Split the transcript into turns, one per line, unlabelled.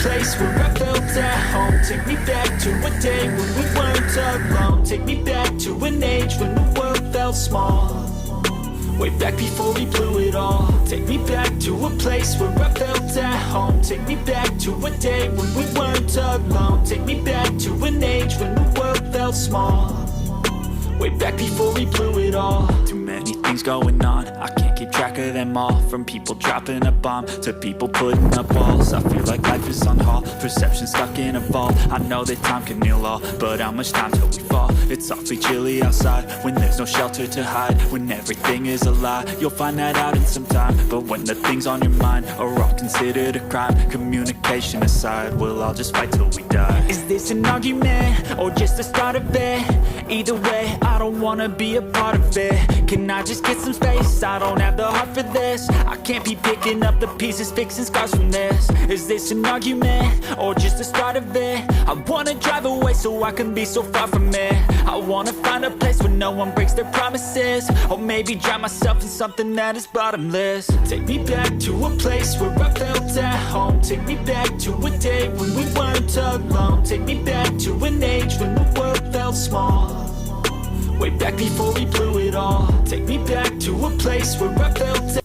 place where I felt at home. Take me back to a day when we weren't alone. Take me back to an age when the world felt small. Way back before we blew it all. Take me back to a place where I felt at home. Take me back to a day when we weren't alone. Take me back to an age when the world felt small. Way back before we blew it all. Too many things going on, I can't keep track of them all. From people dropping a bomb to people putting up walls. I feel like life is on hold, perception stuck in a vault. I know that time can heal all, but how much time till we fall? It's awfully chilly outside when there's no shelter to hide. When everything is a lie, you'll find that out in some time. But when the things on your mind are all considered a crime, communication aside, we'll all just fight till we die. Is this an argument or just the start of it? Either way, I don't wanna be a part of it. Can I just get some space? I don't have the heart for this. I can't be picking up the pieces, fixing scars from this. Is this an argument or just the start of it? I wanna drive away so I can be so far from it. I wanna find a place where no one breaks their promises. Or maybe drown myself in something that is bottomless. Take me back to a place where I felt at home. Take me back to a day when we weren't alone. Take me back to an age when the world felt small. Way back before we blew it all. Take me back to a place where I felt